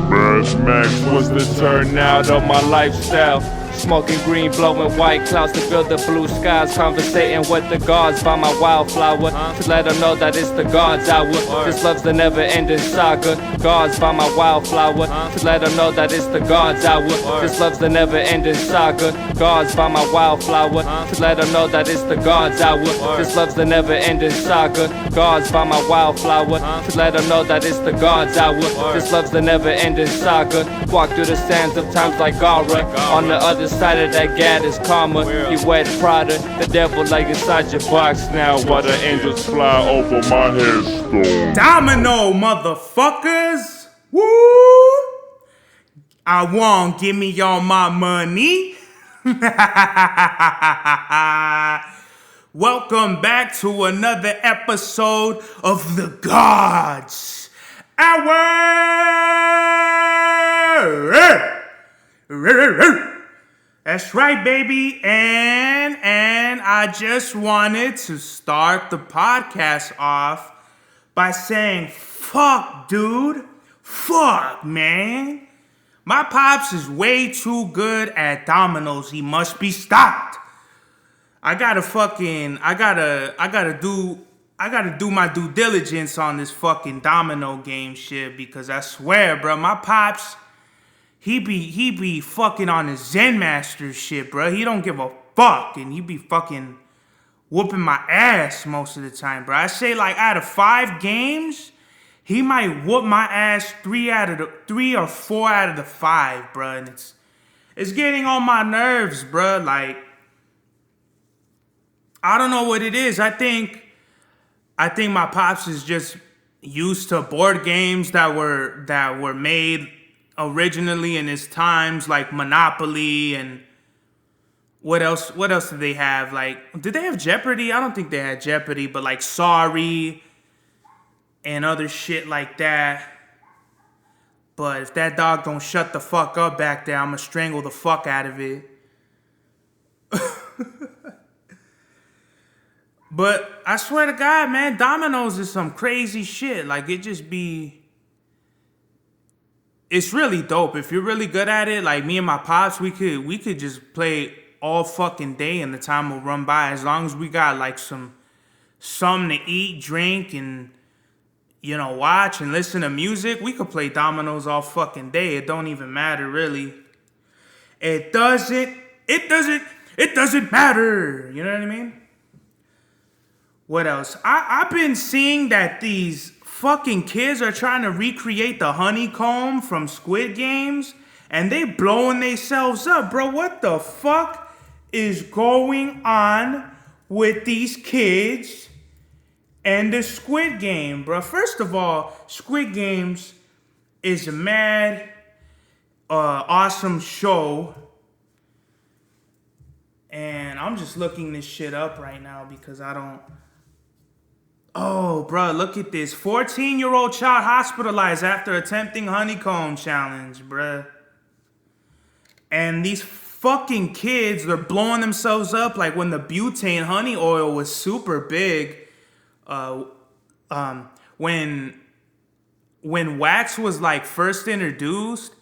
Mad Max was the turnout of my lifestyle. Smoking green, blowing white clouds to build the blue skies. Conversating with the gods by my wildflower to let them know that it's the God's hour. This love's the never-ending saga. Gods by my wildflower to let them know that it's the God's hour. This love's the never-ending saga. Gods by my wildflower to let them know that it's the God's hour. This love's the never-ending saga. Gods by my wildflower to let them know that it's the God's hour. This love's the never-ending saga. Walk through the sands of times like Gara. On the other side of that gad is karma. You wet Prada, the devil lay inside your box now while the angels fly over my headstone. Domino, motherfuckers! Woo! I won't give me all my money. Welcome back to another episode of The Gods Hour. That's right, baby. And I just wanted to start the podcast off by saying, fuck, dude. Fuck, man. My pops is way too good at Domino's. He must be stopped. I gotta do my due diligence on this fucking Domino game shit, because I swear, bro, my pops, he be fucking on his Zen Master shit, bro. He don't give a fuck, and he be fucking whooping my ass most of the time, bro. I say, like, out of 5 games, he might whoop my ass 3 or 4 out of the 5, bro. And it's getting on my nerves, bro. Like, I don't know what it is. I think my pops is just used to board games that were made originally in his times, like Monopoly, and what else did they have? Like, did they have Jeopardy? I don't think they had Jeopardy, but like Sorry and other shit like that. But if that dog don't shut the fuck up back there, I'm gonna strangle the fuck out of it. But I swear to God, man, Domino's is some crazy shit. Like, it's really dope. If you're really good at it, like me and my pops, we could just play all fucking day and the time will run by. As long as we got like something to eat, drink, and, you know, watch and listen to music, we could play Domino's all fucking day. It don't even matter, really. It doesn't matter. You know what I mean? What else? I've been seeing that these fucking kids are trying to recreate the honeycomb from Squid Games, and they blowing themselves up, bro. What the fuck is going on with these kids and the Squid Game, bro? First of all, Squid Games is a mad, awesome show. And I'm just looking this shit up right now because I don't... Oh, bro, look at this. 14-year-old child hospitalized after attempting honeycomb challenge, bro. And these fucking kids, they're blowing themselves up like when the butane honey oil was super big. When wax was like first introduced,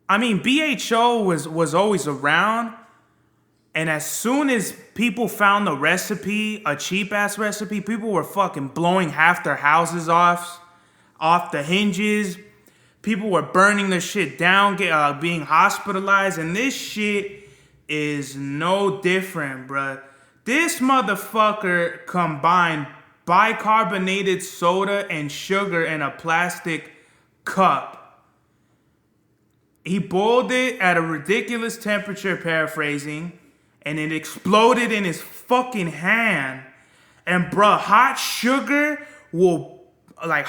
I mean, BHO was always around. And as soon as people found the recipe, a cheap-ass recipe, people were fucking blowing half their houses off the hinges. People were burning their shit down, being hospitalized. And this shit is no different, bruh. This motherfucker combined bicarbonated soda and sugar in a plastic cup. He boiled it at a ridiculous temperature, paraphrasing, and it exploded in his fucking hand. And bruh,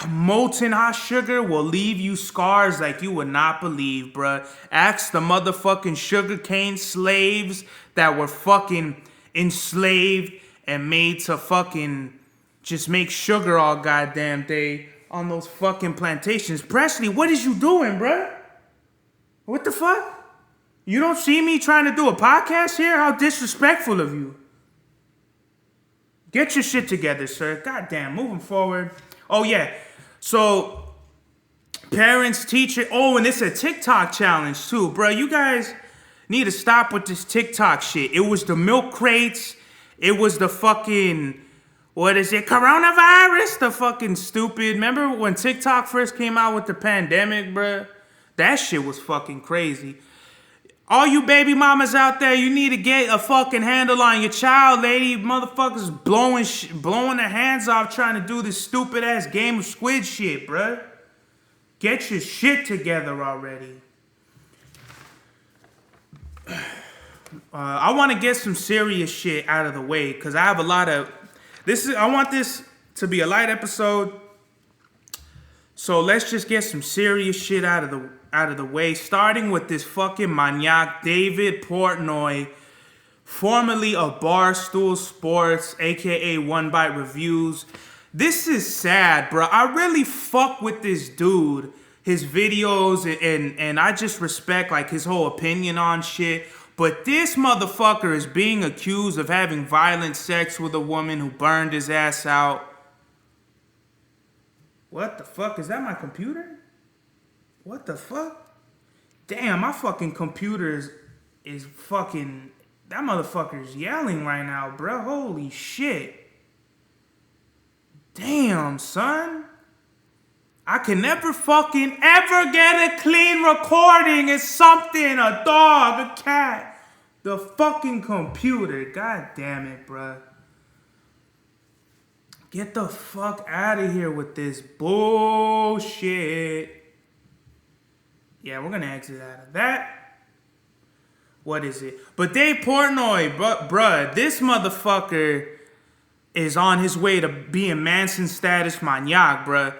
molten hot sugar will leave you scars like you would not believe, bruh. Ask the motherfucking sugarcane slaves that were fucking enslaved and made to fucking just make sugar all goddamn day on those fucking plantations. Presley, what is you doing, bruh? What the fuck? You don't see me trying to do a podcast here? How disrespectful of you. Get your shit together, sir. Goddamn, moving forward. Oh, yeah. So, Parents, teacher. Oh, and it's a TikTok challenge too, bro. You guys need to stop with this TikTok shit. It was the milk crates. It was the fucking, what is it? Coronavirus? The fucking stupid. Remember when TikTok first came out with the pandemic, bro? That shit was fucking crazy. All you baby mamas out there, you need to get a fucking handle on your child, lady. Motherfuckers blowing their hands off trying to do this stupid ass game of Squid shit, bruh. Get your shit together already. I want to get some serious shit out of the way because I have a lot of. I want this to be a light episode. So let's just get some serious shit out of the way, starting with this fucking maniac, David Portnoy, formerly of Barstool Sports, aka One Bite Reviews. This is sad, bro. I really fuck with this dude, his videos, and I just respect like his whole opinion on shit. But this motherfucker is being accused of having violent sex with a woman who burned his ass out. What the fuck? Is that my computer? What the fuck? Damn, my fucking computer is fucking... That motherfucker's yelling right now, bro. Holy shit. Damn, son. I can never fucking ever get a clean recording. It's something, a dog, a cat. The fucking computer. God damn it, bro. Get the fuck out of here with this bullshit. Yeah, we're gonna exit out of that. What is it? But Dave Portnoy, bruh, this motherfucker is on his way to being Manson status maniac, bruh.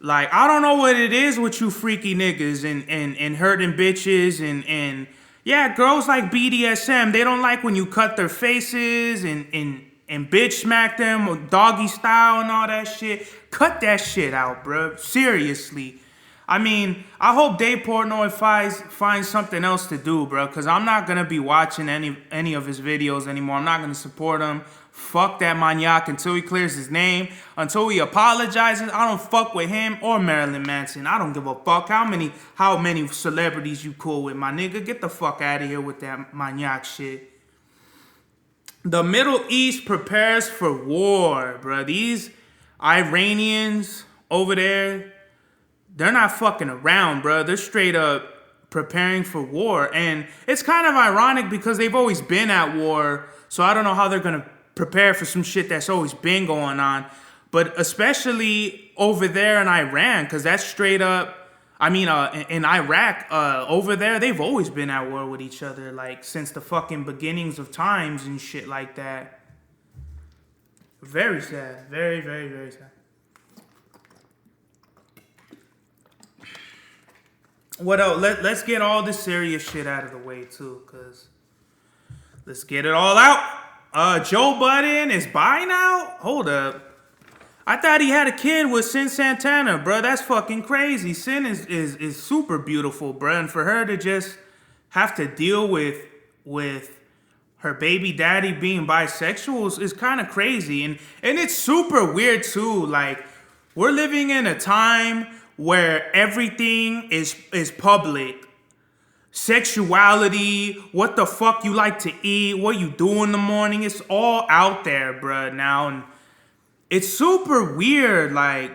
Like, I don't know what it is with you freaky niggas and hurting bitches and yeah, girls like BDSM. They don't like when you cut their faces and bitch smack them or doggy style and all that shit. Cut that shit out, bro. Seriously. I mean, I hope Dave Portnoy finds something else to do, bro. Because I'm not going to be watching any of his videos anymore. I'm not going to support him. Fuck that maniac until he clears his name. Until he apologizes. I don't fuck with him or Marilyn Manson. I don't give a fuck how many celebrities you cool with, my nigga. Get the fuck out of here with that maniac shit. The Middle East prepares for war, bro. These Iranians over there, they're not fucking around, bro. They're straight up preparing for war. And it's kind of ironic because they've always been at war. So I don't know how they're going to prepare for some shit that's always been going on. But especially over there in Iran, because that's straight up, in Iraq, over there, they've always been at war with each other, like, since the fucking beginnings of times and shit like that. Very sad. Very, very, very sad. What else? Let's get all this serious shit out of the way, too, because let's get it all out. Joe Budden is bi now? Hold up. I thought he had a kid with Sin Santana, bro. That's fucking crazy. Sin is super beautiful, bro. And for her to just have to deal with her baby daddy being bisexual is kind of crazy. And it's super weird, too. Like, we're living in a time where everything is public. Sexuality, what the fuck you like to eat, what you do in the morning, it's all out there, bro, now. And it's super weird, like,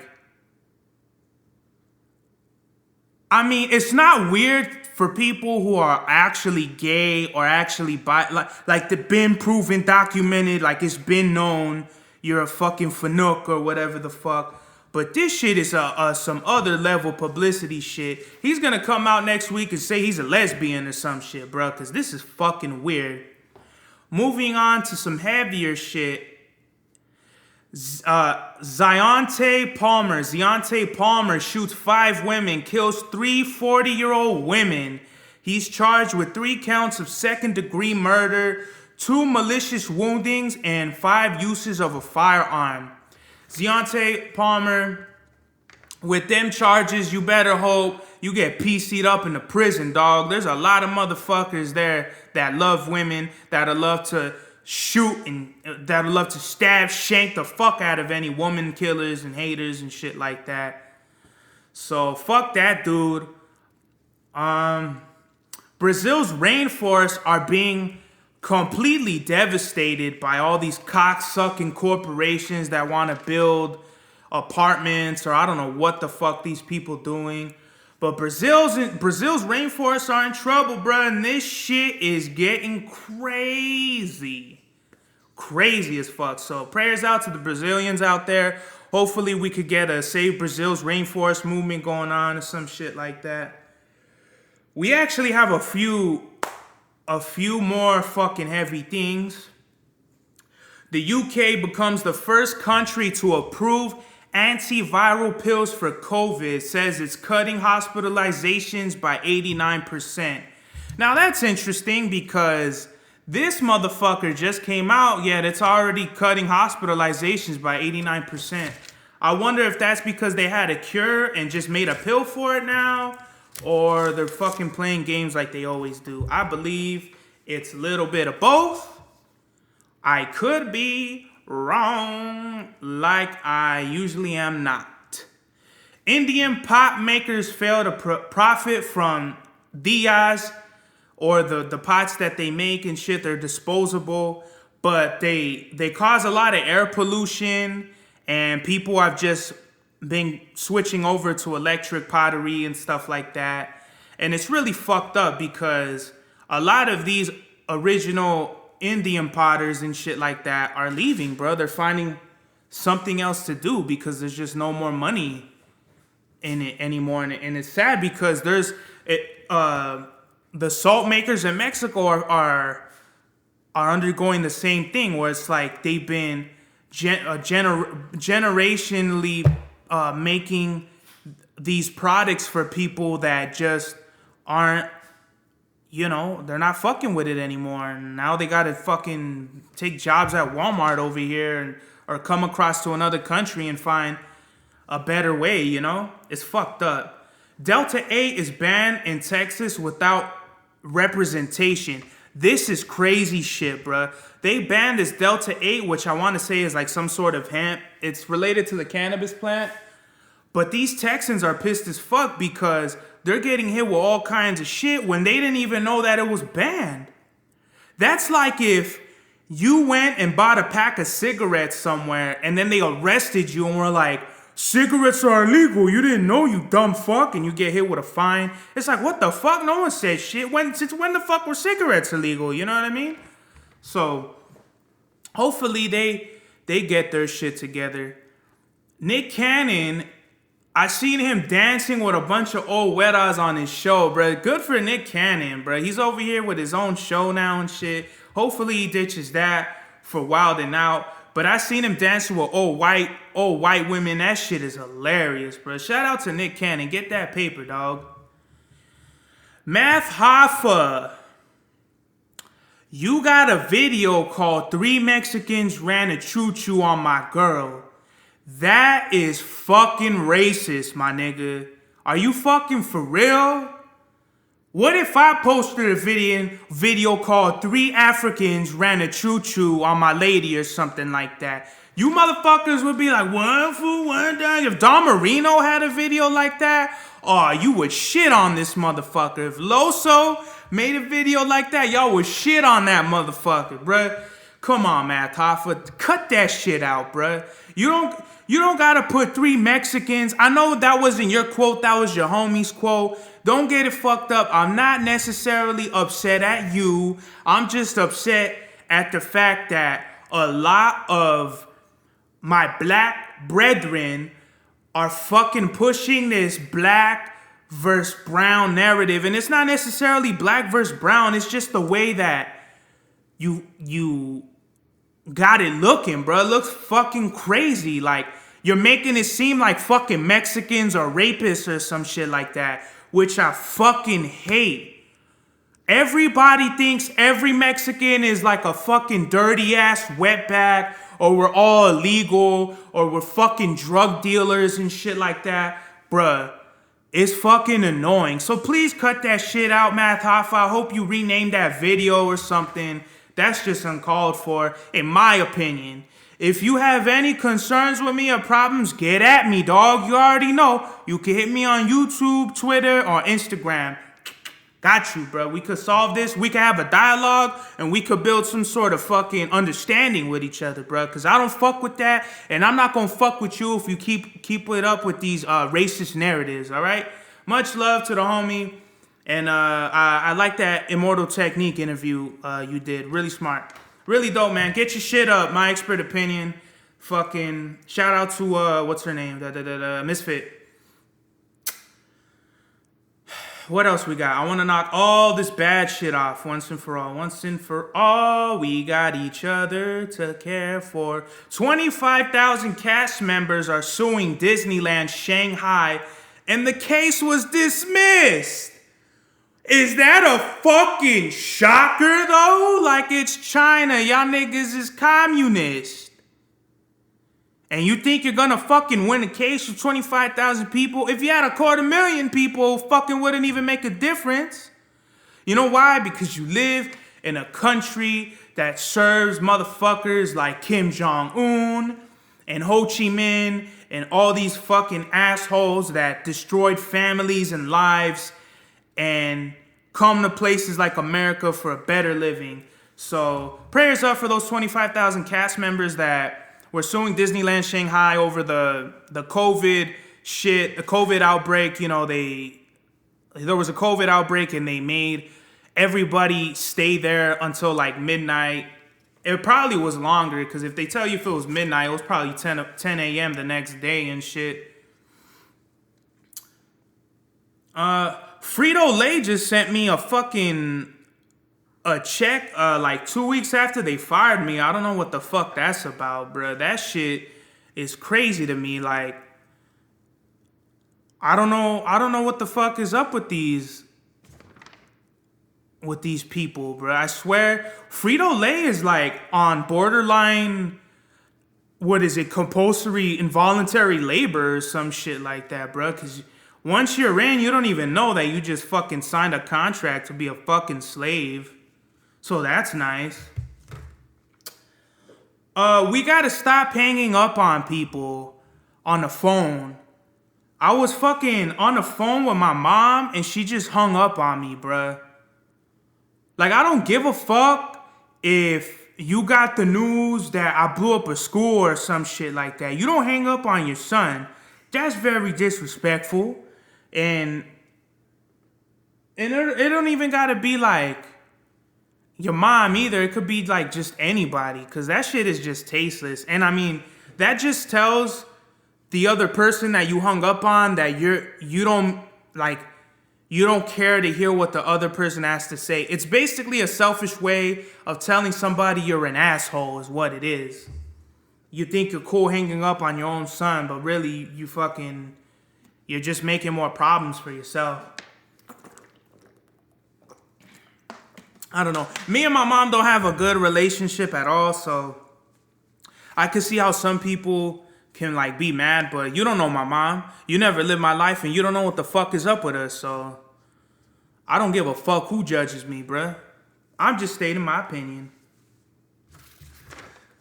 I mean, it's not weird for people who are actually gay or actually bi, like the been proven, documented, like it's been known you're a fucking fanook or whatever the fuck. But this shit is some other level publicity shit. He's gonna come out next week and say he's a lesbian or some shit, bro, because this is fucking weird. Moving on to some heavier shit. Ziontay Palmer shoots 5 women, kills 3 40-year-old women. He's charged with 3 counts of second-degree murder, 2 malicious woundings, and 5 uses of a firearm. Ziontay Palmer, with them charges, you better hope you get PC'd up in the prison, dog. There's a lot of motherfuckers there that love women, that'll love to shoot and that'll love to stab, shank the fuck out of any woman killers and haters and shit like that. So fuck that dude. Brazil's rainforests are being completely devastated by all these cocksucking corporations that want to build apartments, or I don't know what the fuck these people doing. But Brazil's rainforests are in trouble, bruh, and this shit is getting crazy. Crazy as fuck. So prayers out to the Brazilians out there. Hopefully we could get a Save Brazil's Rainforest movement going on or some shit like that. We actually have a few more fucking heavy things. The UK becomes the first country to approve antiviral pills for COVID. Says it's cutting hospitalizations by 89%. Now that's interesting because this motherfucker just came out, yet it's already cutting hospitalizations by 89%. I wonder if that's because they had a cure and just made a pill for it now, or they're fucking playing games like they always do. I believe it's a little bit of both. I could be wrong, like I usually am not. Indian pot makers fail to profit from diyas, or the pots that they make and shit. They're disposable, but they cause a lot of air pollution, and people have just been switching over to electric pottery and stuff like that. And it's really fucked up because a lot of these original Indian potters and shit like that are leaving, bro. They're finding something else to do because there's just no more money in it anymore. And it's sad because there's the salt makers in Mexico are undergoing the same thing, where it's like they've been generationally making these products for people that just aren't, they're not fucking with it anymore. And now they gotta fucking take jobs at Walmart over here, or come across to another country and find a better way, It's fucked up. Delta 8 is banned in Texas without representation. This is crazy shit, bruh. They banned this Delta 8, which I want to say is like some sort of hemp. It's related to the cannabis plant. But these Texans are pissed as fuck because they're getting hit with all kinds of shit when they didn't even know that it was banned. That's like if you went and bought a pack of cigarettes somewhere and then they arrested you and were like, cigarettes are illegal. You didn't know, you dumb fuck, and you get hit with a fine. It's like, what the fuck? No one said shit. Since when the fuck were cigarettes illegal? You know what I mean? So hopefully they get their shit together. Nick Cannon, I seen him dancing with a bunch of old wetas on his show, bro. Good for Nick Cannon, bro. He's over here with his own show now and shit. Hopefully he ditches that for Wild 'N Out. But I seen him dancing with old white women. That shit is hilarious, bro. Shout out to Nick Cannon. Get that paper, dog. Math Hoffa. You got a video called 3 Mexicans Ran a Choo-Choo on My Girl. That is fucking racist, my nigga. Are you fucking for real? What if I posted a video called 3 Africans Ran a Choo-Choo on My Lady or something like that? You motherfuckers would be like, 1 for 1 down. If Don Marino had a video like that, oh, you would shit on this motherfucker. If Loso made a video like that, y'all would shit on that motherfucker, bruh. Come on, Matt Hoffa. Cut that shit out, bruh. You don't gotta put 3 Mexicans. I know that wasn't your quote, that was your homie's quote. Don't get it fucked up. I'm not necessarily upset at you. I'm just upset at the fact that a lot of my black brethren are fucking pushing this black versus brown narrative. And it's not necessarily black versus brown. It's just the way that you got it looking, bro. It looks fucking crazy. Like, you're making it seem like fucking Mexicans are rapists or some shit like that, which I fucking hate. Everybody thinks every Mexican is like a fucking dirty ass wetbag, or we're all illegal, or we're fucking drug dealers and shit like that. Bruh, it's fucking annoying. So please cut that shit out, Math Hoffa. I hope you rename that video or something. That's just uncalled for, in my opinion. If you have any concerns with me or problems, get at me, dog. You already know. You can hit me on YouTube, Twitter, or Instagram. Got you, bro. We could solve this. We could have a dialogue, and we could build some sort of fucking understanding with each other, bro. Because I don't fuck with that, and I'm not going to fuck with you if you keep it up with these racist narratives, all right? Much love to the homie. And I like that Immortal Technique interview you did. Really smart. Really dope, man. Get your shit up. My expert opinion. Fucking shout out to, what's her name? Misfit. What else we got? I want to knock all this bad shit off once and for all. Once and for all, we got each other to care for. 25,000 cast members are suing Disneyland Shanghai, and the case was dismissed. Is that a fucking shocker, though? Like, it's China. Y'all niggas is communist. And you think you're gonna fucking win a case with 25,000 people? If you had 250,000 people, fucking wouldn't even make a difference. You know why? Because you live in a country that serves motherfuckers like Kim Jong-un and Ho Chi Minh and all these fucking assholes that destroyed families and lives and come to places like America for a better living. So prayers up for those 25,000 cast members that were suing Disneyland Shanghai over the COVID shit, the COVID outbreak. You know, there was a COVID outbreak and they made everybody stay there until like midnight. It probably was longer, because if they tell you if it was midnight, it was probably 10 a.m. the next day and shit. Frito-Lay just sent me a check like 2 weeks after they fired me. I don't know what the fuck that's about, bro. That shit is crazy to me. Like, I don't know what the fuck is up with these people, bro. I swear, Frito-Lay is like on borderline, what is it, compulsory involuntary labor or some shit like that, bro. Because once you're in, you don't even know that you just fucking signed a contract to be a fucking slave. So that's nice. We gotta stop hanging up on people on the phone. I was fucking on the phone with my mom and she just hung up on me, bruh. Like, I don't give a fuck if you got the news that I blew up a school or some shit like that. You don't hang up on your son. That's very disrespectful. And it don't even gotta be like your mom either. It could be like just anybody, because that shit is just tasteless. And I mean, that just tells the other person that you hung up on that you don't care to hear what the other person has to say. It's basically a selfish way of telling somebody you're an asshole is what it is. You think you're cool hanging up on your own son, but really you're just making more problems for yourself. I don't know. Me and my mom don't have a good relationship at all, so I can see how some people can like be mad, but you don't know my mom. You never lived my life, and you don't know what the fuck is up with us, so I don't give a fuck who judges me, bruh. I'm just stating my opinion.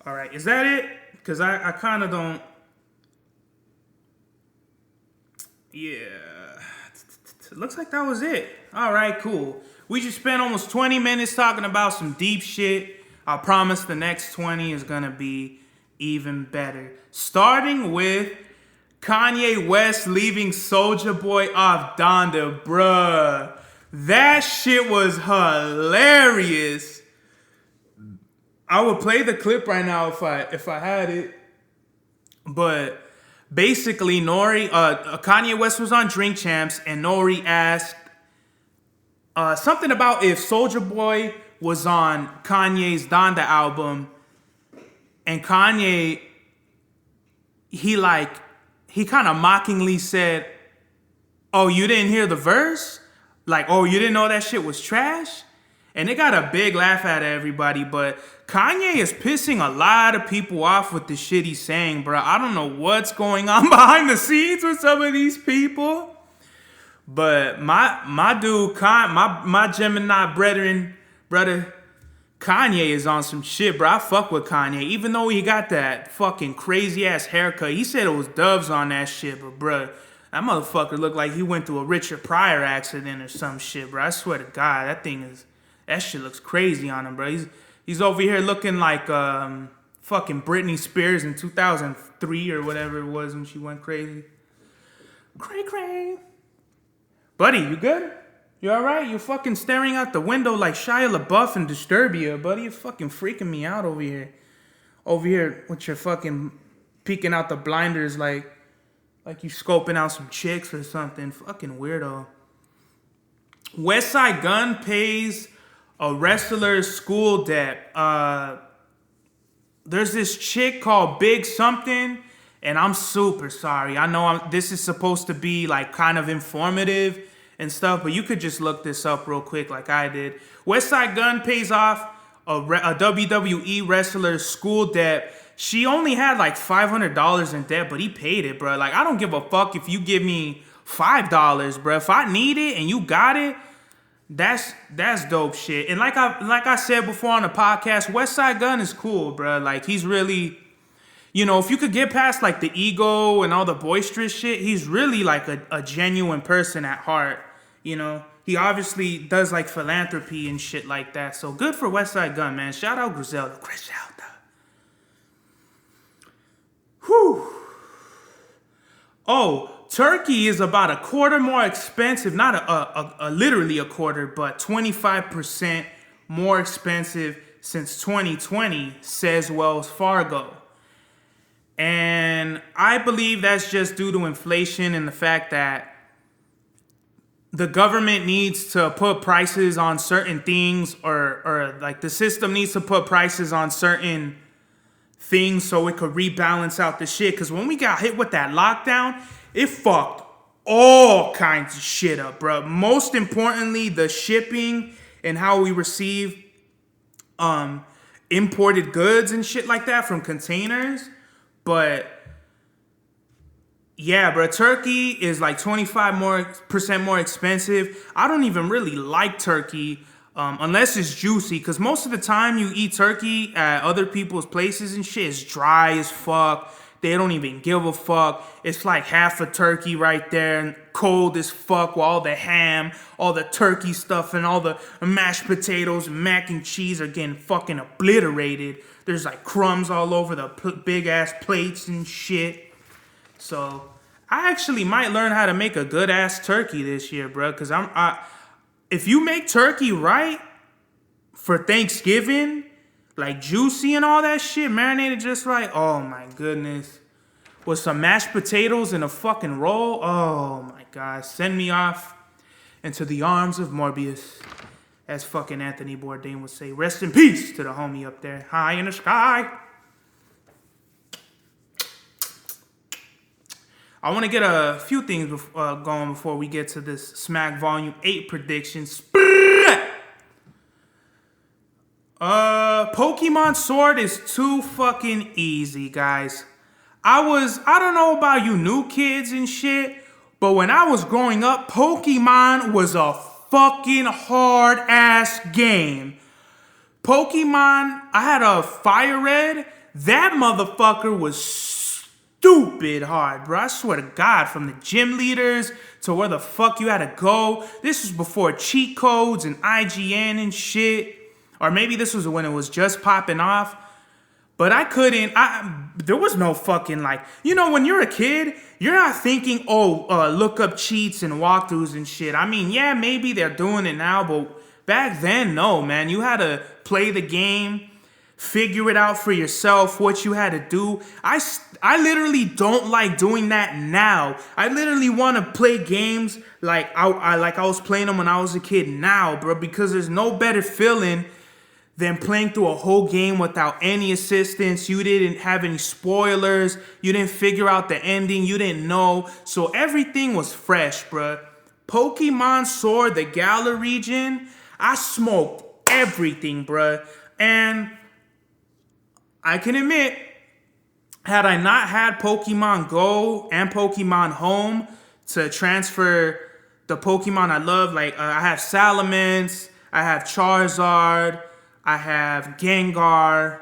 All right, is that it? Because I kind of don't... Yeah. It looks like that was it. All right, cool. We just spent almost 20 minutes talking about some deep shit. I promise the next 20 is going to be even better. Starting with Kanye West leaving Soulja Boy off Donda, bruh. That shit was hilarious. I would play the clip right now if I had it. But basically, Kanye West was on Drink Champs, and Nori asked something about if Soulja Boy was on Kanye's Donda album, and Kanye, he kind of mockingly said, "Oh, you didn't hear the verse? Like, oh, you didn't know that shit was trash?" And it got a big laugh out of everybody, but Kanye is pissing a lot of people off with the shit he's saying, bro. I don't know what's going on behind the scenes with some of these people. But my dude, my Gemini brother, Kanye is on some shit, bro. I fuck with Kanye. Even though he got that fucking crazy-ass haircut, he said it was doves on that shit, but, bro, that motherfucker looked like he went through a Richard Pryor accident or some shit, bro. I swear to God, that shit looks crazy on him, bro. He's over here looking like fucking Britney Spears in 2003 or whatever it was when she went crazy. Cray. Buddy, you good? You alright? You fucking staring out the window like Shia LaBeouf in Disturbia, buddy. You're fucking freaking me out over here. Over here with your fucking peeking out the blinders like you scoping out some chicks or something. Fucking weirdo. WestsideGunn pays a wrestler's school debt. There's this chick called Big Something, and I'm super sorry. I know this is supposed to be like kind of informative and stuff, but you could just look this up real quick like I did. WestsideGunn pays off a WWE wrestler's school debt. She only had like $500 in debt, but he paid it, bro. Like, I don't give a fuck if you give me $5, bro. If I need it and you got it, that's dope shit. And like I said before on the podcast, WestsideGunn is cool, bro. Like, he's really, you know, if you could get past like the ego and all the boisterous shit, he's really like a genuine person at heart. You know, he obviously does like philanthropy and shit like that. So good for WestsideGunn, man. Shout out Griselda. Whew. Oh, turkey is about a quarter more expensive. Not a literally a quarter, but 25% more expensive since 2020, says Wells Fargo. And I believe that's just due to inflation and the fact that the government needs to put prices on certain things, or like the system needs to put prices on certain things so it could rebalance out the shit. Because when we got hit with that lockdown, it fucked all kinds of shit up, bro. Most importantly, the shipping and how we receive imported goods and shit like that from containers. But yeah, bro, turkey is like 25% more expensive. I don't even really like turkey unless it's juicy, because most of the time you eat turkey at other people's places and shit, it's dry as fuck. They don't even give a fuck. It's like half a turkey right there and cold as fuck with all the ham, all the turkey stuff, and all the mashed potatoes and mac and cheese are getting fucking obliterated. There's like crumbs all over the big ass plates and shit. So I actually might learn how to make a good ass turkey this year, bro. Cause if you make turkey right for Thanksgiving, like juicy and all that shit, marinated just right, oh my goodness. With some mashed potatoes and a fucking roll, oh my god, send me off into the arms of Morbius. As fucking Anthony Bourdain would say, rest in peace to the homie up there, high in the sky. I want to get a few things going before we get to this Smack Volume 8 predictions. Pokemon Sword is too fucking easy, guys. I don't know about you new kids and shit, but when I was growing up, Pokemon was a fucking hard ass game. Pokemon, I had a Fire Red. That motherfucker was stupid hard, bro. I swear to God, from the gym leaders to where the fuck you had to go. This was before cheat codes and IGN and shit. Or maybe this was when it was just popping off. But there was no fucking like, you know, when you're a kid, you're not thinking, look up cheats and walkthroughs and shit. I mean, yeah, maybe they're doing it now, but back then, no, man. You had to play the game, figure it out for yourself, what you had to do. I literally don't like doing that now. I literally want to play games like I was playing them when I was a kid now, bro, because there's no better feeling than playing through a whole game without any assistance. You didn't have any spoilers. You didn't figure out the ending. You didn't know. So everything was fresh, bruh. Pokemon Sword, the Galar region, I smoked everything, bruh. And I can admit, had I not had Pokemon Go and Pokemon Home to transfer the Pokemon I love, like I have Salamence, I have Charizard, I have Gengar.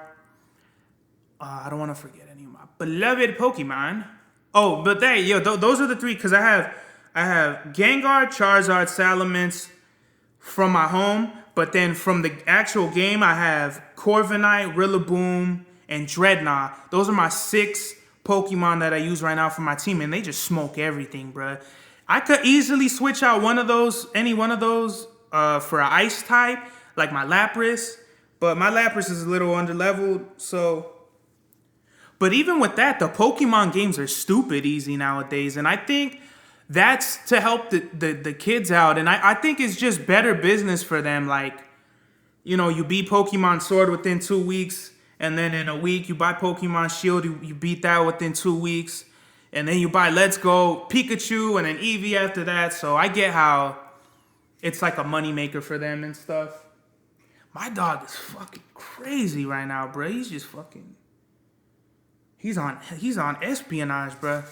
I don't want to forget any of my beloved Pokemon. Oh, but those are the three because I have Gengar, Charizard, Salamence from my home, but then from the actual game I have Corviknight, Rillaboom, and Dreadnought. Those are my 6 Pokemon that I use right now for my team, and they just smoke everything, bruh. I could easily switch out any one of those for an ice type, like my Lapras, but my Lapras is a little underleveled, so. But even with that, the Pokemon games are stupid easy nowadays, and I think that's to help the kids out, and I think it's just better business for them. Like, you beat Pokemon Sword within 2 weeks, and then in a week you buy Pokemon Shield, you beat that within 2 weeks, and then you buy Let's Go Pikachu and then Eevee after that. So I get how it's like a moneymaker for them and stuff. My dog is fucking crazy right now, bro. He's just fucking... He's on espionage, bro.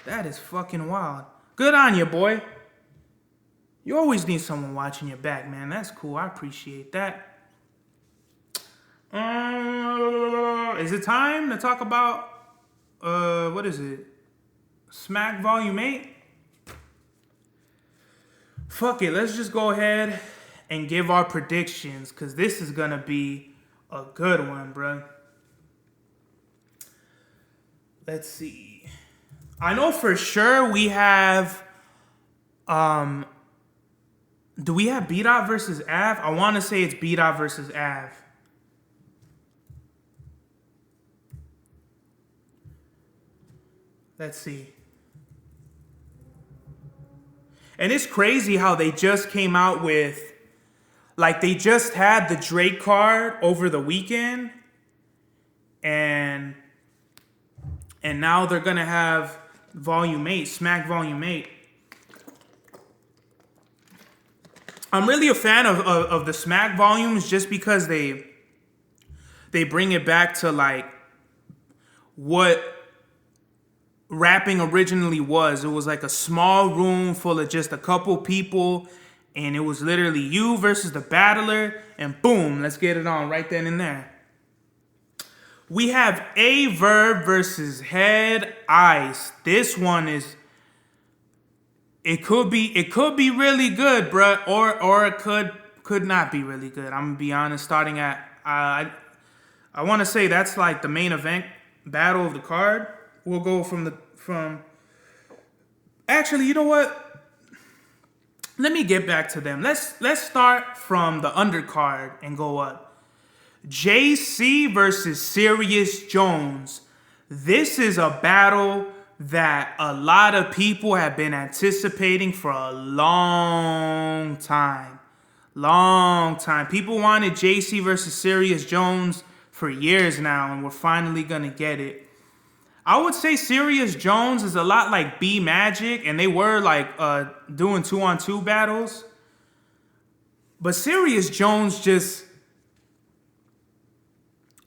That is fucking wild. Good on you, boy. You always need someone watching your back, man. That's cool. I appreciate that. Is it time to talk about what is it? Smack Volume 8? Fuck it. Let's just go ahead and give our predictions, because this is gonna be a good one, bro. Let's see. I know for sure we have... do we have B-Dot versus Av? I want to say it's B-Dot versus Av. Let's see. And it's crazy how they just came out with... Like, they just had the Drake card over the weekend. And now they're going to have Volume 8, Smack Volume 8. I'm really a fan of the Smack volumes just because they bring it back to like what rapping originally was. It was like a small room full of just a couple people, and it was literally you versus the battler, and boom, let's get it on right then and there. We have A-Verb versus Head Ice. This one is... It could be really good, bruh, or it could not be really good. I'm gonna be honest. Starting at I want to say that's like the main event battle of the card. We'll go from. Actually, you know what? Let me get back to them. Let's start from the undercard and go up. JC versus Sirius Jones. This is a battle that a lot of people have been anticipating for a long time. Long time. People wanted JC versus Sirius Jones for years now, and we're finally gonna get it. I would say Sirius Jones is a lot like B Magic, and they were like doing 2-on-2 battles. But Sirius Jones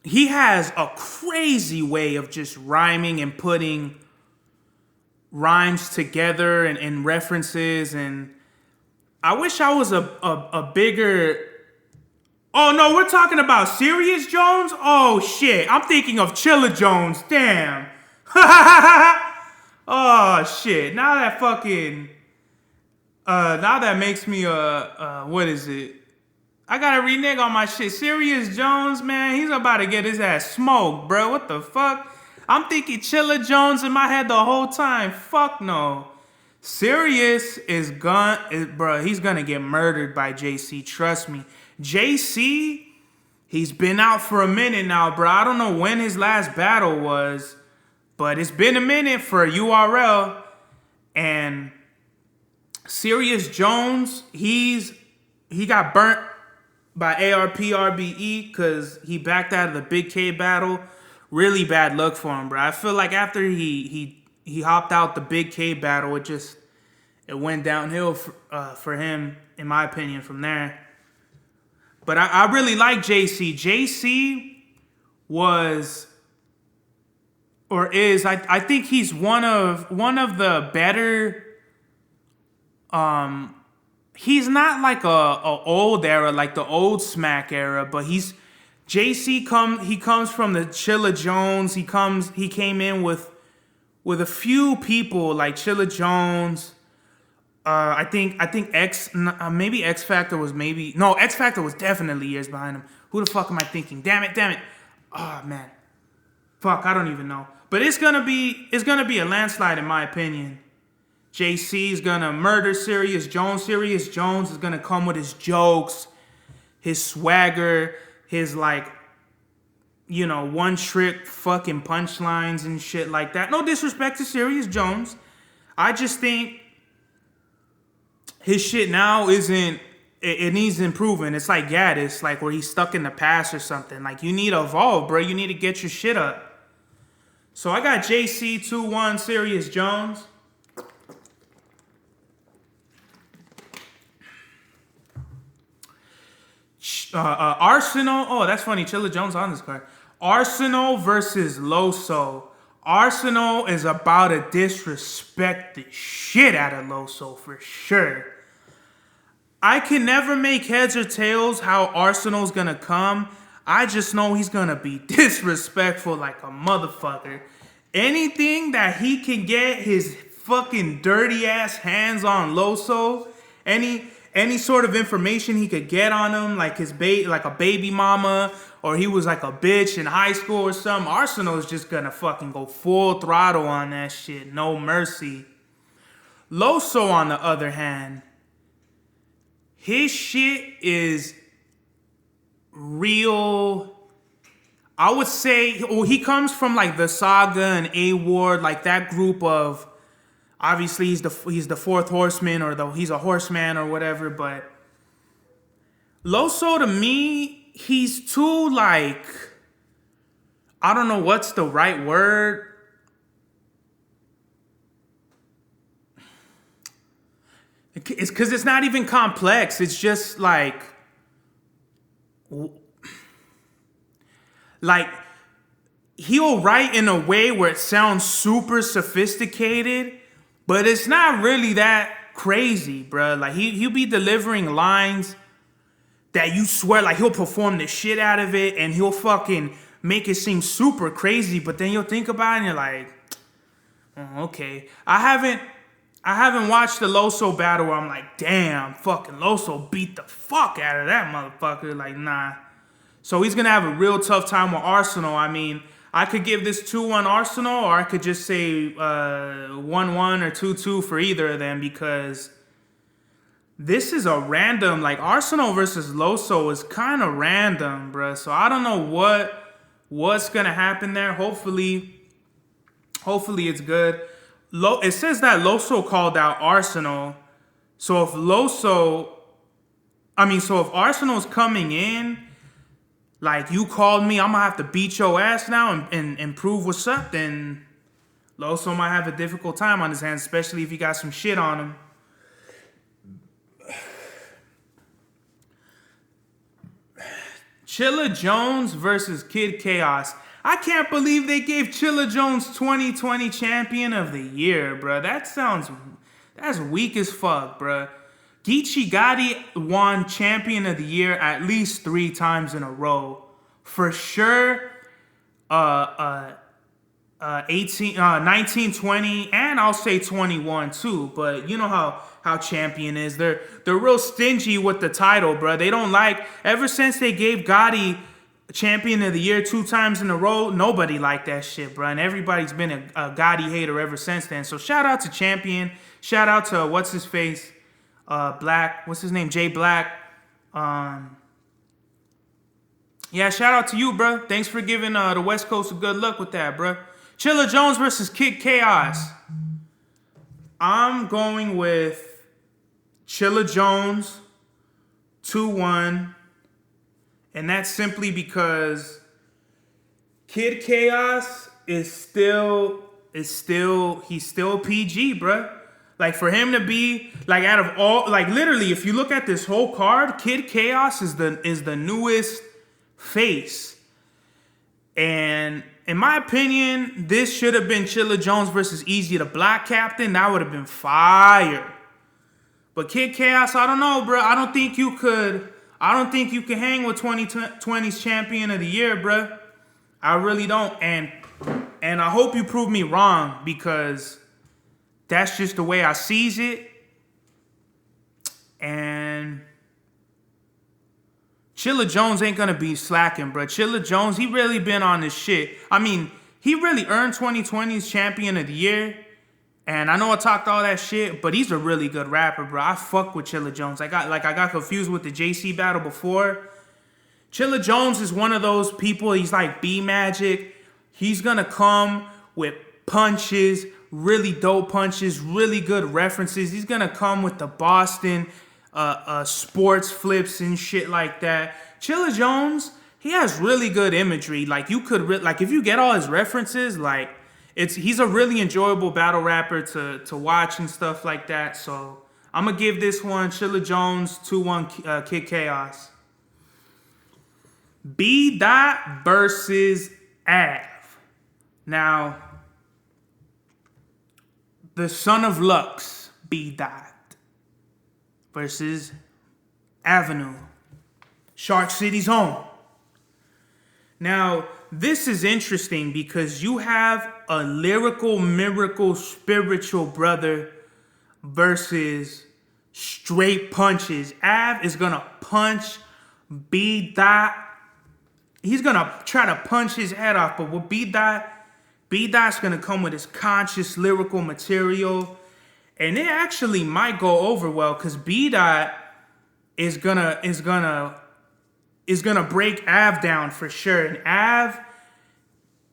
he has a crazy way of just rhyming and putting rhymes together and references, and I wish I was a bigger... Oh no, we're talking about Sirius Jones? Oh shit, I'm thinking of Chilla Jones, damn. Oh shit, now that makes me what is it? I gotta renege on my shit. Sirius Jones, man, he's about to get his ass smoked, bro. What the fuck? I'm thinking Chilla Jones in my head the whole time. Fuck no. Sirius he's gonna get murdered by JC. Trust me. JC, he's been out for a minute now, bro. I don't know when his last battle was, but it's been a minute for URL. And Sirius Jones, he got burnt by ARP-RBE because he backed out of the Big K battle. Really bad luck for him, bro. I feel like after he hopped out the Big K battle, it went downhill for him, in my opinion, from there. But I really like JC. JC was, or is, I think he's one of the better he's not like a old era, like the old Smack era, but he's JC he comes from the Chilla Jones. He came in with a few people like Chilla Jones. I think maybe X Factor was X Factor was definitely years behind him. Who the fuck am I thinking? Damn it. Oh man. Fuck, I don't even know. But it's gonna be a landslide in my opinion. JC is gonna murder Serious Jones. Serious Jones is gonna come with his jokes, his swagger, his like, one trick fucking punchlines and shit like that. No disrespect to Serious Jones. I just think his shit now isn't, it needs improving. It's like Gaddis, like where he's stuck in the past or something. Like you need to evolve, bro. You need to get your shit up. So I got JC 2-1 Serious Jones. Arsenal. Oh, that's funny. Chilla Jones on this card. Arsenal versus Loso. Arsenal is about to disrespect the shit out of Loso for sure. I can never make heads or tails how Arsenal's gonna come. I just know he's gonna be disrespectful like a motherfucker. Anything that he can get his fucking dirty ass hands on Loso, any sort of information he could get on him, like like a baby mama, or he was like a bitch in high school or something, Arsenal is just gonna fucking go full throttle on that shit. No mercy. Loso, on the other hand, his shit is real. I would say, he comes from like the Saga and A-Ward, like that group of, obviously he's the fourth horseman, or he's a horseman or whatever, but Loso to me, he's too like, I don't know what's the right word. It's because it's not even complex. It's just like he'll write in a way where it sounds super sophisticated, but it's not really that crazy, bruh. Like he'll be delivering lines that you swear, like he'll perform the shit out of it and he'll fucking make it seem super crazy, but then you'll think about it and you're like, oh, okay. I haven't watched the Loso battle where I'm like, damn, fucking Loso beat the fuck out of that motherfucker. Like, nah. So he's gonna have a real tough time with Arsenal. I mean, I could give this 2-1 Arsenal, or I could just say 1-1 or 2-2 for either of them, because this is a random, like Arsenal versus Loso is kind of random, bruh. So I don't know what's gonna happen there. Hopefully it's good. It says that Loso called out Arsenal. So if Arsenal's coming in, like you called me, I'm gonna have to beat your ass now and prove what's up, then Loso might have a difficult time on his hands, especially if he got some shit on him. Chilla Jones versus Kid Chaos. I can't believe they gave Chilla Jones 2020 Champion of the Year, bruh. That's weak as fuck, bruh. Geechee Gotti won Champion of the Year at least 3 times in a row. For sure, 19, 20, and I'll say 21 too. But you know how Champion is. They're real stingy with the title, bruh. They don't like, ever since they gave Gotti Champion of the Year 2 times in a row, nobody liked that shit, bro. And everybody's been a Gotti hater ever since then. So shout out to Champion. Shout out to what's his face, Black. What's his name? Jay Black. Yeah, shout out to you, bro. Thanks for giving the West Coast a good look with that, bro. Chilla Jones versus Kid Chaos. I'm going with Chilla Jones 2-1. And that's simply because Kid Chaos is still PG, bruh. Like for him to be like, out of all, like literally, if you look at this whole card, Kid Chaos is the newest face. And in my opinion, this should have been Chilla Jones versus Easy the Black Captain. That would have been fire. But Kid Chaos, I don't know, bro. I don't think you could hang with 2020's champion of the year, bro. I really don't. And I hope you prove me wrong, because that's just the way I sees it. And Chilla Jones ain't gonna be slacking, bro. Chilla Jones, he really been on this shit. I mean, he really earned 2020's champion of the year. And I know I talked all that shit, but he's a really good rapper, bro. I fuck with Chilla Jones. I got confused with the JC battle before. Chilla Jones is one of those people. He's like B Magic. He's gonna come with punches, really dope punches, really good references. He's gonna come with the Boston sports flips and shit like that. Chilla Jones, he has really good imagery. Like you could, like if you get all his references, like he's a really enjoyable battle rapper to watch and stuff like that. So I'm gonna give this one Chilla Jones 2-1 Kid Chaos. B Dot versus Av. Now, the son of Lux, B Dot, versus Avenue, Shark City's home. Now, this is interesting because you have a lyrical, miracle, spiritual brother versus straight punches. Av is gonna punch B Dot. He's gonna try to punch his head off, but with B Dot's gonna come with his conscious lyrical material, and it actually might go over well because B Dot is gonna break Av down for sure, and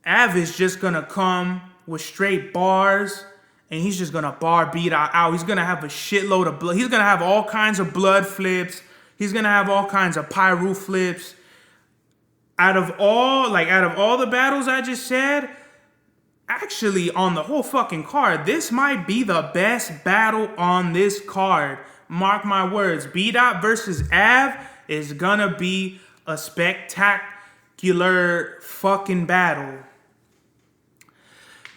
Av is just gonna come with straight bars, and he's just gonna bar B Dot out. He's gonna have a shitload of blood. He's gonna have all kinds of blood flips. He's gonna have all kinds of pyro flips. Out of all the battles I just said, actually on the whole fucking card, this might be the best battle on this card. Mark my words. B Dot versus Av is gonna be a spectacular fucking battle.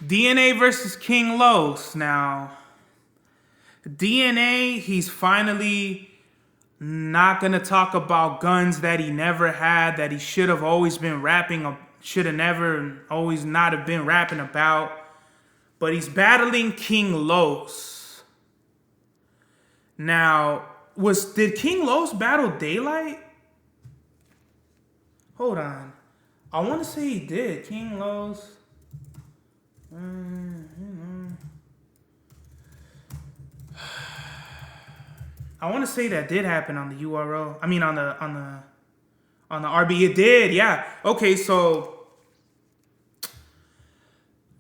DNA versus King Los. Now, DNA, he's finally not gonna talk about guns that he never had, that he should have always been rapping, should have never, always not have been rapping about. But he's battling King Los. Now, did King Los battle Daylight? Hold on. I want to say he did. King Los. I want to say that did happen on the URL. I mean, on the RB. It did, yeah. Okay, so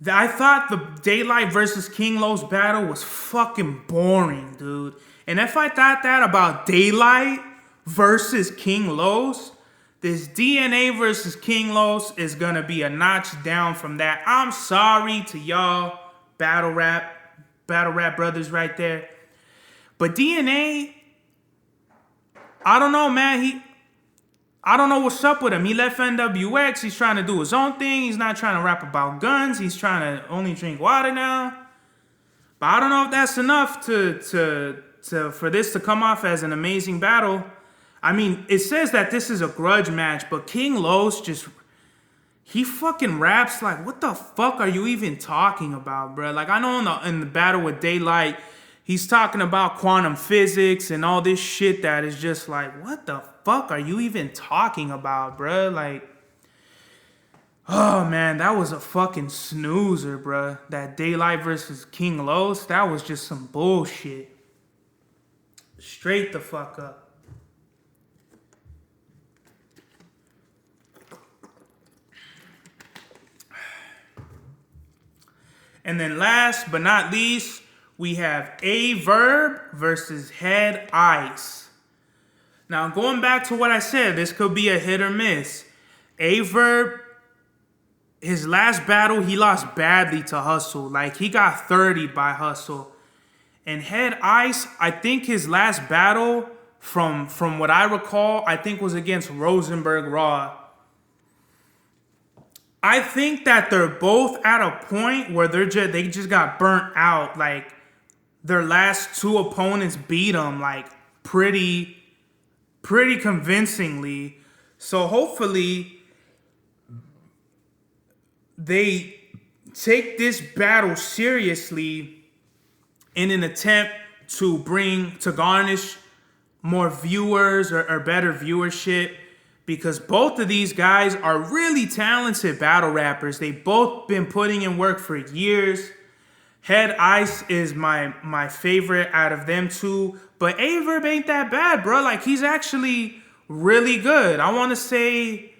I thought the Daylight versus King Los battle was fucking boring, dude. And if I thought that about Daylight versus King Los, this DNA versus King Los is gonna be a notch down from that. I'm sorry to y'all battle rap brothers right there. But DNA, I don't know, man. I don't know what's up with him. He left NWX. He's trying to do his own thing. He's not trying to rap about guns. He's trying to only drink water now. But I don't know if that's enough for this to come off as an amazing battle. I mean, it says that this is a grudge match, but King Los he fucking raps like, what the fuck are you even talking about, bro? Like, I know in the battle with Daylight, he's talking about quantum physics and all this shit that is just like, what the fuck are you even talking about, bro? Like, oh man, that was a fucking snoozer, bro. That Daylight versus King Los, that was just some bullshit. Straight the fuck up. And then last but not least, we have A-Verb versus Head Ice. Now, going back to what I said, this could be a hit or miss. A-Verb, his last battle, he lost badly to Hustle. Like, he got 30'd by Hustle. And Head Ice, I think his last battle, from what I recall, I think was against Rosenberg Raw. I think that they're both at a point where they just got burnt out. Like, their last two opponents beat them like pretty convincingly. So hopefully they take this battle seriously in an attempt to garnish more viewers or better viewership, because both of these guys are really talented battle rappers. They've both been putting in work for years. Head Ice is my favorite out of them two, but Averb ain't that bad, bro. Like, he's actually really good. I want to say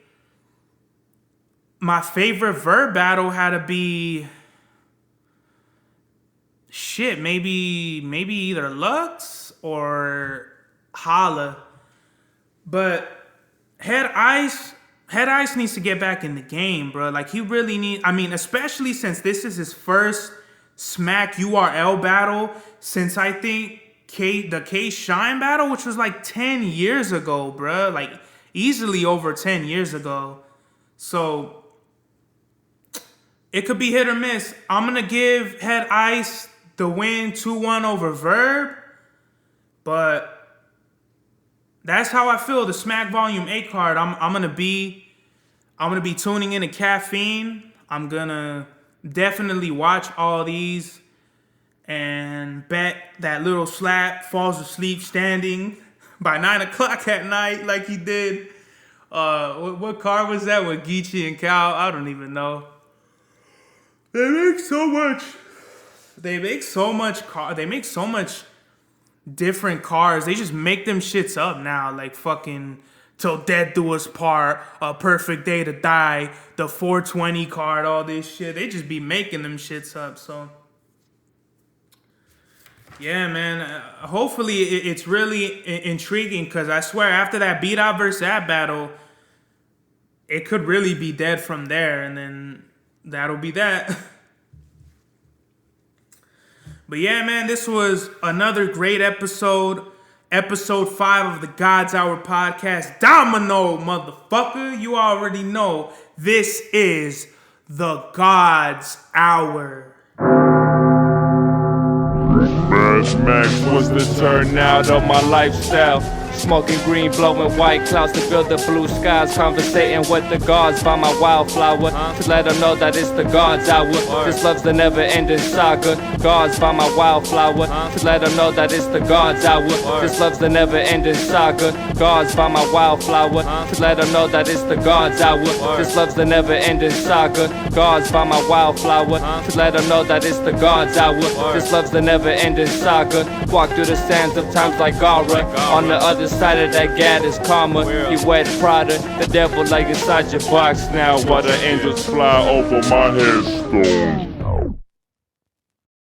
my favorite verb battle had to be maybe either Lux or Holla. But Head Ice needs to get back in the game, bro. Like, he really needs, I mean, especially since this is his first Smack URL battle since I think the K Shine battle, which was like 10 years ago, bro. Like, easily over 10 years ago. So it could be hit or miss. I'm going to give Head Ice the win 2-1 over Verb. But that's how I feel. The Smack Volume 8 card. I'm gonna be tuning in to Caffeine. I'm gonna definitely watch all these and bet that Little Slap falls asleep standing by 9 o'clock at night like he did. What card was that with Geechee and Cal? I don't even know. They make so much different cars. They just make them shits up now, like fucking Till Death Do Us Part, A Perfect Day to Die, the 420 card, all this shit. They just be making them shits up. So yeah, man. Hopefully it's really intriguing, because I swear after that Beat Out versus Ab battle, it could really be dead from there, and then that'll be that. But yeah, man, this was another great episode. Episode 5 of the God's Hour podcast. Domino, motherfucker. You already know this is the God's Hour. Mad Max was the turnout of my lifestyle. Smoking green, blowing white clouds to build the blue skies. Conversating with the gods by my wildflower to let them know that it's the God's hour. This love's the never-ending saga. Gods by my wildflower to let them know that it's the God's hour. This love's the never-ending saga. Gods by my wildflower to let them know that it's the God's hour. This love's the never-ending saga. Gods by my wildflower to let them know that it's the God's hour. This love's the never-ending saga. Walk through the sands of times like Gara. On the other side of that gad is karma. You wet Prada, the devil lay inside your box now while the angels fly over my headstone.